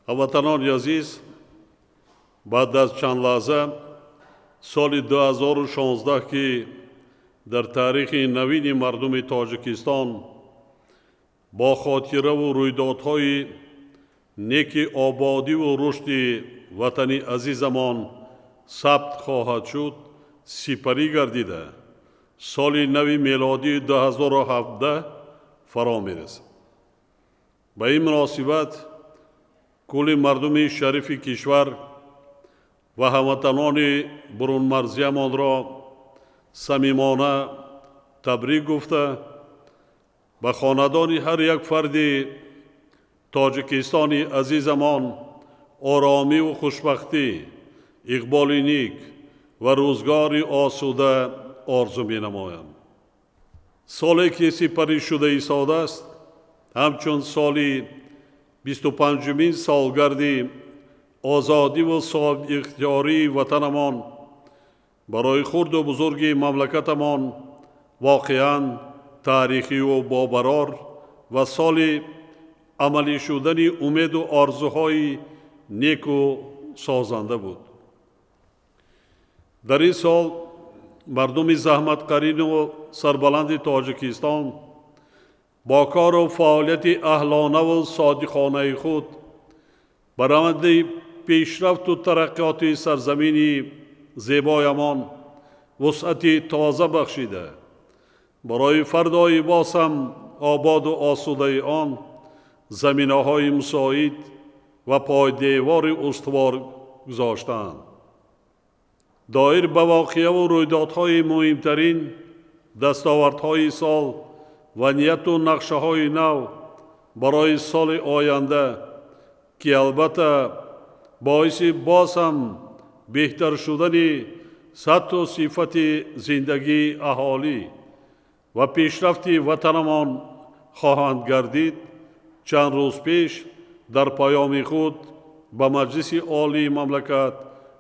ҳамватанони азиз, баъд аз чанд лаҳза соли 2016 ки дар таърихи навини мардуми Тоҷикистон бо хотираву рӯйдодҳои неки ободиву рушди ватани азизамон сабт хоҳад шуд, сипарӣ гардида соли нави мелодии 2017 фаро мерасад. ба ин муносибат кулли мардуми шарифи кишвар ва ҳамватанони бурунмарзиямонро самимона табрик гуфта, ба хонадони ҳар як фарди Тоҷикистони азизамон оромиву хушбахтӣ, иқболи нек ва рӯзгори осуда орзу менамоям. соле ки сипаришуда истодааст, ҳамчун соли 25-мин солгарди озодиву соҳибихтиёрии ватанамон барои хурду бузурги мамлакатамон воқеан таърихиву бобарор ва соли амалӣ шудани умеду орзуҳои неку созанда буд. дар ин сол мардуми заҳматқарину сарбаланди Тоҷикистон бо кору фаъолияти аҳлонаву содиқонаи худ ба раванди пешрафту тараққиёти сарзамини зебоямон вусъати тоза бахшида, барои фардои боз ҳам ободу осудаи он заминаҳои мусоид ва пойдевори устувор гузоштаанд. доир ба воқеаву рӯйдодҳои муҳимтарин дастовардҳои сол ва нияту нақшаҳои нав барои соли оянда, ки албатта боиси боз ҳам беҳтар шудани сатҳу сифати зиндагии аҳолӣ ва пешрафти ватанамон хоҳанд гардид, чанд рӯз пеш дар паёми худ ба Маҷлиси олии мамлакат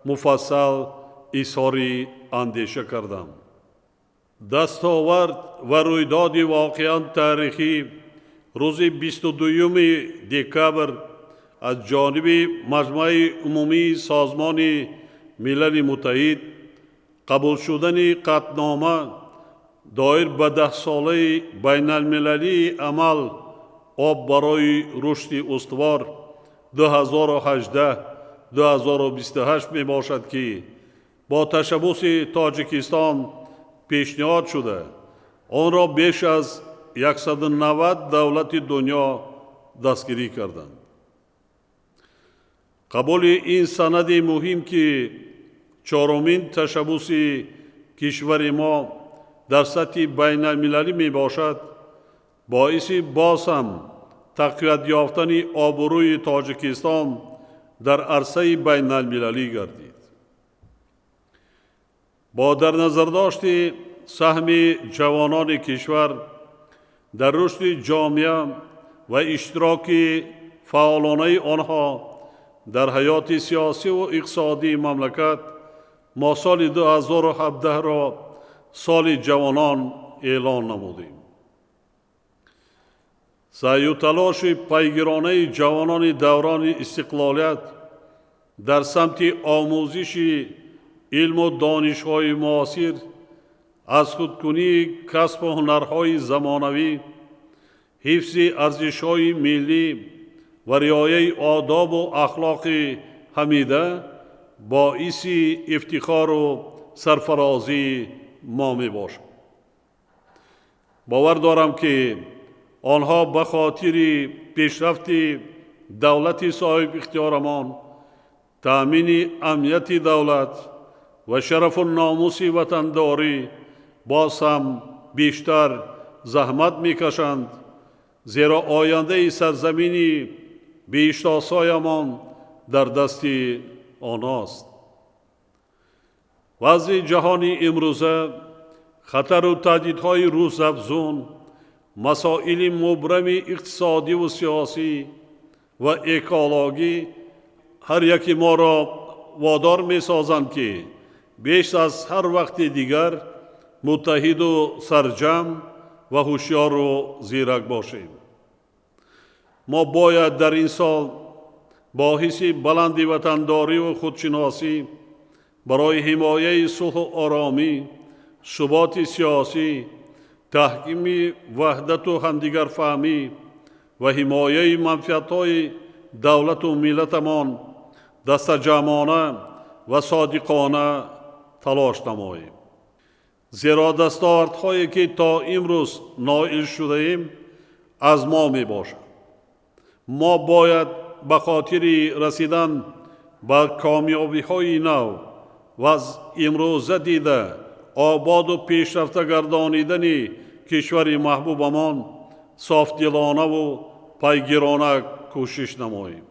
муфассал изҳори андеша кардам. дастовард ва рӯйдоди воқеан таърихӣ рӯзи 22 декабр аз ҷониби Маҷмӯи умумии Созмони Милали Муттаҳид қабул шудани қатънома доир ба 10-солаи байналмилалии амал об барои рушди устувор 2018-2028 мебошад, ки бо ташаббуси Тоҷикистон пешниҳод шуда, онро беш аз 190 давлати дунё дастгирӣ карданд. қабули ин санади муҳим, ки чорумин ташаббуси кишвари мо дар сатҳи байналмилалӣ мебошад, боиси боз ҳам тақвият ёфтани обрӯи Тоҷикистон дар арсаи байналмилалӣ гардид. бо дар назардошти саҳми ҷавонони кишвар дар рушди ҷомеа ва иштироки фаъолонаи онҳо дар ҳаёти сиёсиву иқтисодии мамлакат, мо соли 2017-ро соли ҷавонон эълон намудем. саъю талоши пайгиронаи ҷавонони даврони истиқлолият дар самти омӯзиши илму донишҳои муосир, аз худкунии касбу ҳунарҳои замонавӣ, ҳифзи арзишҳои миллӣ ва риояи одобу ахлоқи ҳамида боиси ифтихору сарфарозии мо мебошад. бовар дорам, ки онҳо ба хотири пешрафти давлати соҳибихтиёрамон, таъмини амнияти давлат ва шарафу номуси ватандорӣ боз ҳам бештар заҳмат мекашанд, зеро ояндаи сарзамини беиштосоямон дар дасти онҳост. вазъи ҷаҳони имрӯза, хатару таҳдидҳои рӯзафзун, масоили мубрами иқтисодиву сиёсӣ ва экологӣ ҳар яки моро водор месозанд, ки беш аз ҳар вақти дигар муттаҳиду сарҷамъ ва ҳушёру зирак бошем. мо бояд дар ин сол با حس بلند وطنداری و خودشناسی برای حمایه صلح و آرامی، ثبات سیاسی، تحکیم وحدت و همدیگر فهمی و حمایه منفعت‌های دولت و ملتمان دست جمعانه و صادقانه تلاش نماییم. زیرا دستاوردهایی که تا امروز نائل شده ایم از ما می باشد. ما باید به خاطر رسیدن به کامیابی های نو و از امروزه دیده آباد و پیشرفته گردانیدن کشور محبوبمان صافدلانه و پیگیرانه کوشش نماییم.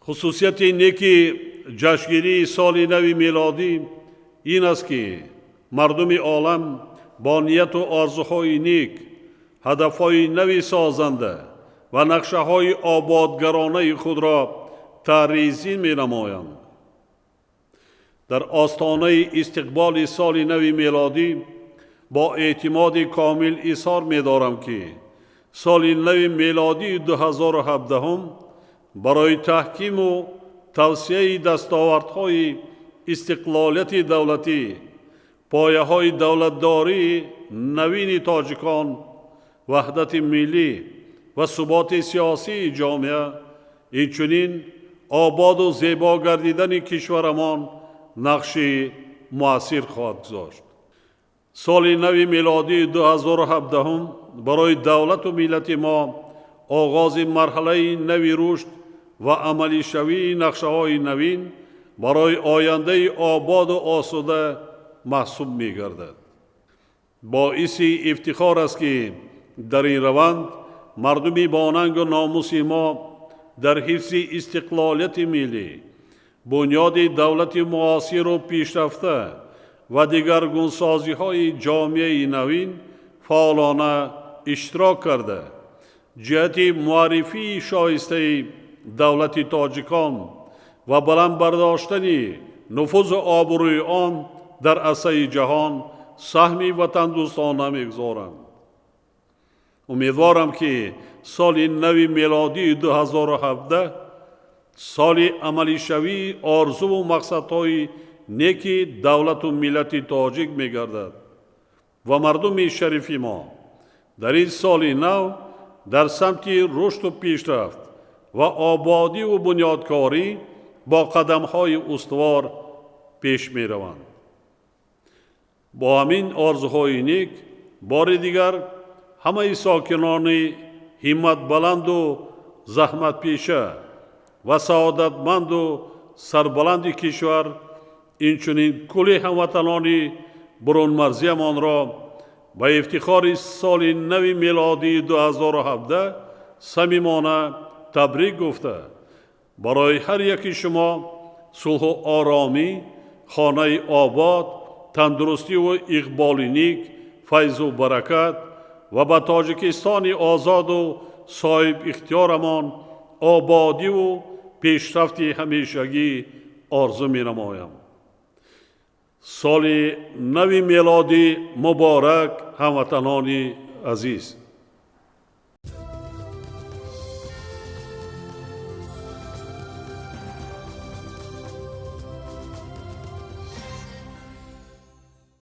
خصوصیت نیکی جشنگیری سال نو میلادی این است که مردم عالم با نیت و آرزوهای نیک هدفهای نوی سازنده و نقشه های آبادگرانه خود را طرحریزی می نمایند. در آستانه استقبال سال نو میلادی با اعتماد کامل اظهار می دارم که سال نو میلادی 2017 برای تحکیم و توسعه دستاوردهای استقلالیت دولتی، پایه‌های دولتداری نوین تاجیکان، وحدت ملی و ثبات سیاسی جامعه، اینچنین آباد و زیبا گردیدن کشورمان نقشی مؤثر خواهد گذاشت. سال نو میلادی 2017 برای دولت و ملت ما آغاز مرحله نوی رشد و عملی شوی نقشه‌های نوین برای آینده آباد و آسوده محسوب می گردد. باعث افتخار است که در این روند مردمی با ننگ و ناموس ما در حفظ استقلالیت ملی، بنیاد دولت معاصر و پیشرفته و دگرگونسازی‌های جامعه نوین فعالانه اشتراک کرده، جهت معرفی شایسته دولت تاجیکان و بلند برداشتن نفوذ و آبروی آن در عرصه جهان سهمی وطن دوستانه می‌گذارند. امیدوارم که سال نو میلادی 2017 سال عملی شوی آرزو و مقصدهای نیکی دولت و ملت تاجیک می‌گردد و مردم شریف ما در این سال نو در سمت رشد و پیشرفت و آبادی و بنیادکاری با قدم‌های استوار پیش می‌روند. با همین آرزوهای نیک بار دیگر همه ساکنان همت بلند و زحمت پیشه و سعادتمند و سربلند کشور، اینچنین کل هموطنان برون مرزیمان را به افتخار سال نو میلادی 2017 صمیمانه تبریک گفته برای هر یک شما صلح و آرامی، خانه آباد، تندرستی و اقبال نیک، فیض و برکت و به تاجیکستان آزاد و صاحب اختیارمان آبادی و پیشرفت همیشگی آرزو می نمایم. سال نو میلادی مبارک هموطنان عزیز.